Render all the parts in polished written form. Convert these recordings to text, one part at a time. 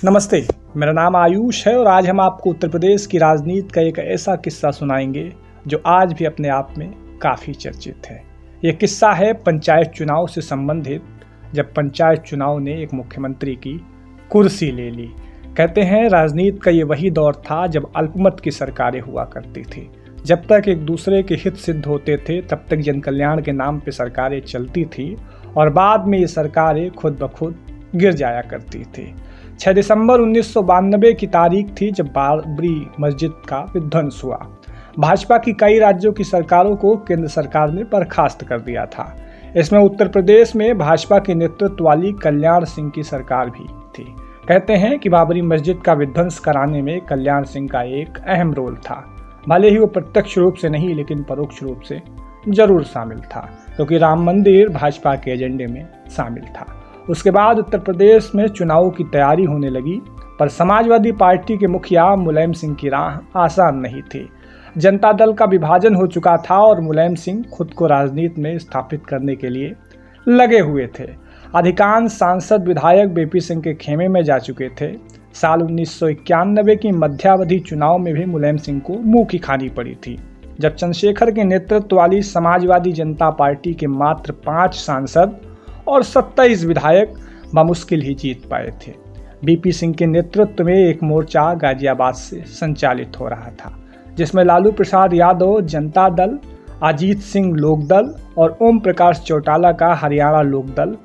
नमस्ते, मेरा नाम आयुष है और आज हम आपको उत्तर प्रदेश की राजनीति का एक ऐसा किस्सा सुनाएंगे जो आज भी अपने आप में काफ़ी चर्चित है। ये किस्सा है पंचायत चुनाव से संबंधित, जब पंचायत चुनाव ने एक मुख्यमंत्री की कुर्सी ले ली। कहते हैं राजनीति का ये वही दौर था जब अल्पमत की सरकारें हुआ करती थी। जब तक एक दूसरे के हित सिद्ध होते थे तब तक जन कल्याण के नाम पे सरकारें चलती थी और बाद में ये सरकारें खुद ब खुद गिर जाया करती थी। 6 दिसंबर 1992 की तारीख थी जब बाबरी मस्जिद का विध्वंस हुआ। भाजपा की कई राज्यों की सरकारों को केंद्र सरकार ने बर्खास्त कर दिया था। इसमें उत्तर प्रदेश में भाजपा के नेतृत्व वाली कल्याण सिंह की सरकार भी थी। कहते हैं कि बाबरी मस्जिद का विध्वंस कराने में कल्याण सिंह का एक अहम रोल था। भले ही वो प्रत्यक्ष रूप से नहीं लेकिन परोक्ष रूप से जरूर शामिल था, क्योंकि राम मंदिर भाजपा के एजेंडे में शामिल था। उसके बाद उत्तर प्रदेश में चुनावों की तैयारी होने लगी, पर समाजवादी पार्टी के मुखिया मुलायम सिंह की राह आसान नहीं थी। जनता दल का विभाजन हो चुका था और मुलायम सिंह खुद को राजनीति में स्थापित करने के लिए लगे हुए थे। अधिकांश सांसद विधायक बीपी सिंह के खेमे में जा चुके थे। साल 1991 की मध्यावधि चुनाव में भी मुलायम सिंह को मुंह की खानी पड़ी थी, जब चंद्रशेखर के नेतृत्व वाली समाजवादी जनता पार्टी के मात्र 5 सांसद और 27 विधायक बामुश्किल ही जीत पाए थे। बीपी सिंह के नेतृत्व में एक मोर्चा गाजियाबाद से संचालित हो रहा था, जिसमें लालू प्रसाद यादव जनता दल, अजीत सिंह लोकदल और ओम प्रकाश चौटाला का हरियाणा लोकदल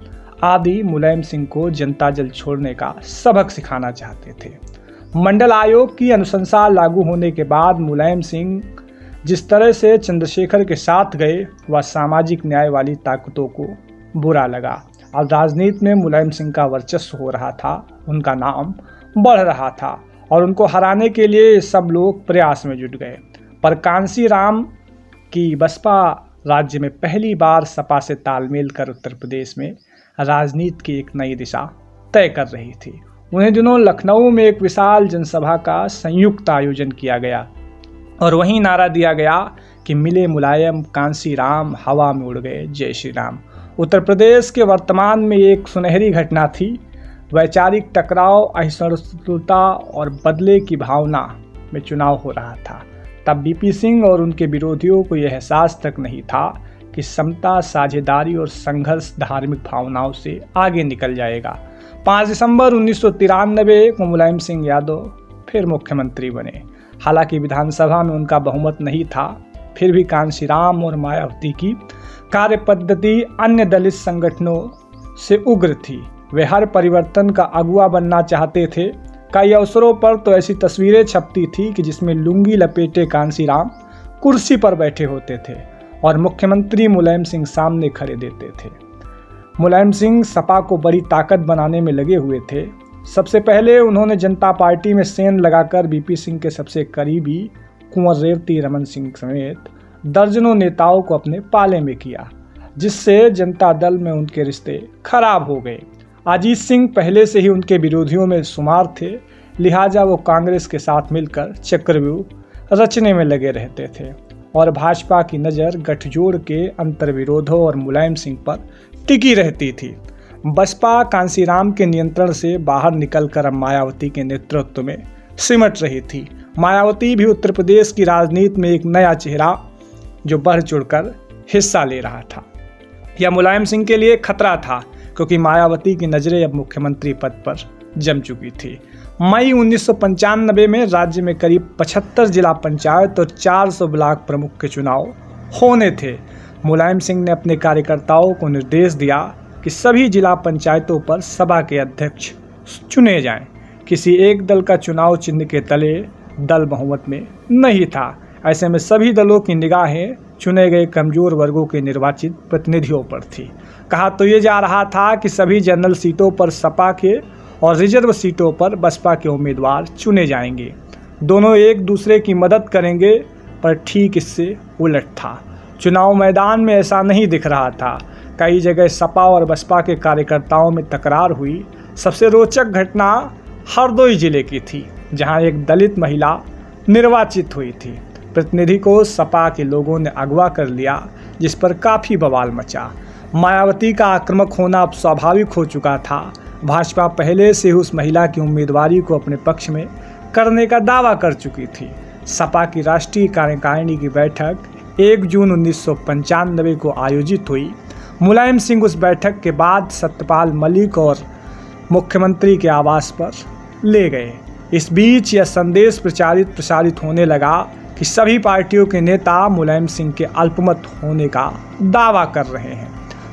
आदि मुलायम सिंह को जनता दल छोड़ने का सबक सिखाना चाहते थे। मंडल आयोग की अनुशंसा लागू होने के बाद मुलायम सिंह जिस तरह से चंद्रशेखर के साथ गए, वह सामाजिक न्याय वाली ताकतों को बुरा लगा। अब राजनीति में मुलायम सिंह का वर्चस्व हो रहा था, उनका नाम बढ़ रहा था और उनको हराने के लिए सब लोग प्रयास में जुट गए। पर कांसी राम की बसपा राज्य में पहली बार सपा से तालमेल कर उत्तर प्रदेश में राजनीति की एक नई दिशा तय कर रही थी। उन्हीं दिनों लखनऊ में एक विशाल जनसभा का संयुक्त आयोजन किया गया और वहीं नारा दिया गया कि मिले मुलायम कांसी राम, हवा में उड़ गए जय श्री राम। उत्तर प्रदेश के वर्तमान में एक सुनहरी घटना थी। वैचारिक टकराव, असहिष्णुता और बदले की भावना में चुनाव हो रहा था। तब बीपी सिंह और उनके विरोधियों को यह एहसास तक नहीं था कि समता, साझेदारी और संघर्ष धार्मिक भावनाओं से आगे निकल जाएगा। 5 दिसंबर 1993 को मुलायम सिंह यादव फिर मुख्यमंत्री बने। हालांकि विधानसभा में उनका बहुमत नहीं था, फिर भी कांशीराम और मायावती की कार्य पद्धति अन्य दलित संगठनों से उग्र थी। वे हर परिवर्तन का अगुवा बनना चाहते थे। कई अवसरों पर तो ऐसी तस्वीरें छपती थी कि जिसमें लुंगी लपेटे कांशीराम कुर्सी पर बैठे होते थे और मुख्यमंत्री मुलायम सिंह सामने खड़े देते थे। मुलायम सिंह सपा को बड़ी ताकत बनाने में लगे हुए थे। सबसे पहले उन्होंने जनता पार्टी में सेंध लगाकर बीपी सिंह के सबसे करीबी कुंवर रेवती रमन सिंह समेत दर्जनों नेताओं को अपने पाले में किया, जिससे जनता दल में उनके रिश्ते खराब हो गए। अजीत सिंह पहले से ही उनके विरोधियों में शुमार थे, लिहाजा वो कांग्रेस के साथ मिलकर चक्रव्यूह रचने में लगे रहते थे और भाजपा की नज़र गठजोड़ के अंतर्विरोधों और मुलायम सिंह पर टिकी रहती थी। बसपा कांसीराम के नियंत्रण से बाहर निकलकर अब मायावती के नेतृत्व में सिमट रही थी। मायावती भी उत्तर प्रदेश की राजनीति में एक नया चेहरा जो बढ़ चढ़कर हिस्सा ले रहा था। यह मुलायम सिंह के लिए खतरा था, क्योंकि मायावती की नज़रें अब मुख्यमंत्री पद पर जम चुकी थी। मई 1995 में राज्य में करीब 75 जिला पंचायत और 400 ब्लॉक प्रमुख के चुनाव होने थे। मुलायम सिंह ने अपने कार्यकर्ताओं को निर्देश दिया कि सभी जिला पंचायतों पर सभा के अध्यक्ष चुने जाएं। किसी एक दल का चुनाव चिन्ह के तले दल बहुमत में नहीं था। ऐसे में सभी दलों की निगाहें चुने गए कमजोर वर्गों के निर्वाचित प्रतिनिधियों पर थी। कहा तो ये जा रहा था कि सभी जनरल सीटों पर सपा के और रिजर्व सीटों पर बसपा के उम्मीदवार चुने जाएंगे। दोनों एक दूसरे की मदद करेंगे, पर ठीक इससे उलट था। चुनाव मैदान में ऐसा नहीं दिख रहा था। कई जगह सपा और बसपा के कार्यकर्ताओं में तकरार हुई। सबसे रोचक घटना हरदोई जिले की थी, जहां एक दलित महिला निर्वाचित हुई थी। प्रतिनिधि को सपा के लोगों ने अगवा कर लिया, जिस पर काफ़ी बवाल मचा। मायावती का आक्रामक होना अब स्वाभाविक हो चुका था। भाजपा पहले से उस महिला की उम्मीदवारी को अपने पक्ष में करने का दावा कर चुकी थी। सपा की राष्ट्रीय कार्यकारिणी की बैठक 1 जून 1995 को आयोजित हुई। मुलायम सिंह उस बैठक के बाद सत्यपाल मलिक और मुख्यमंत्री के आवास पर ले गए। इस बीच यह संदेश प्रसारित होने लगा कि सभी पार्टियों के नेता मुलायम सिंह के अल्पमत होने का दावा कर रहे हैं।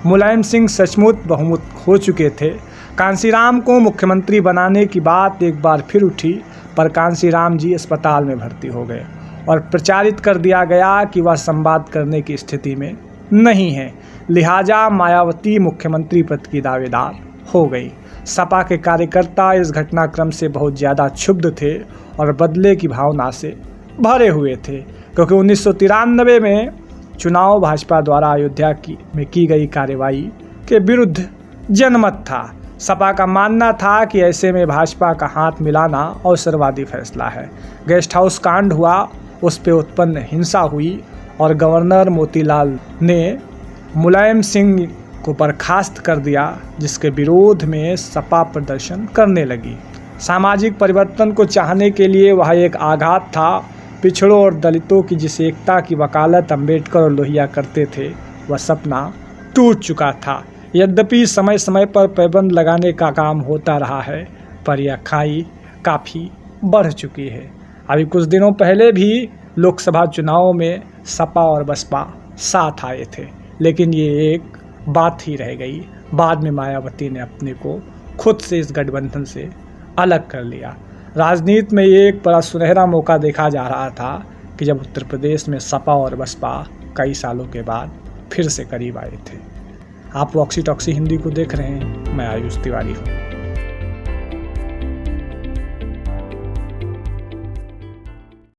मुलायम सिंह सचमुच बहुमत खो चुके थे। कांशीराम को मुख्यमंत्री बनाने की बात एक बार फिर उठी, पर कांशीराम जी अस्पताल में भर्ती हो गए और प्रचारित कर दिया गया कि वह संवाद करने की स्थिति में नहीं है। लिहाजा मायावती मुख्यमंत्री पद की दावेदार हो गई। सपा के कार्यकर्ता इस घटनाक्रम से बहुत ज़्यादा क्षुब्ध थे और बदले की भावना से भरे हुए थे, क्योंकि 1993 में चुनाव भाजपा द्वारा अयोध्या में की गई कार्रवाई के विरुद्ध जनमत था। सपा का मानना था कि ऐसे में भाजपा का हाथ मिलाना अवसरवादी फैसला है। गेस्ट हाउस कांड हुआ, उस पर उत्पन्न हिंसा हुई और गवर्नर मोतीलाल ने मुलायम सिंह को बर्खास्त कर दिया, जिसके विरोध में सपा प्रदर्शन करने लगी। सामाजिक परिवर्तन को चाहने के लिए वह एक आघात था। पिछड़ों और दलितों की जिस एकता की वकालत अंबेडकर और लोहिया करते थे, वह सपना टूट चुका था। यद्यपि समय समय पर पाबंद लगाने का काम होता रहा है, पर यह खाई काफ़ी बढ़ चुकी है। अभी कुछ दिनों पहले भी लोकसभा चुनाव में सपा और बसपा साथ आए थे, लेकिन ये एक बात ही रह गई। बाद में मायावती ने अपने को खुद से इस गठबंधन से अलग कर लिया। राजनीति में ये एक बड़ा सुनहरा मौका देखा जा रहा था कि जब उत्तर प्रदेश में सपा और बसपा कई सालों के बाद फिर से करीब आए थे। आप वॉक्सी टॉक्सी हिंदी को देख रहे हैं, मैं आयुष तिवारी हूँ।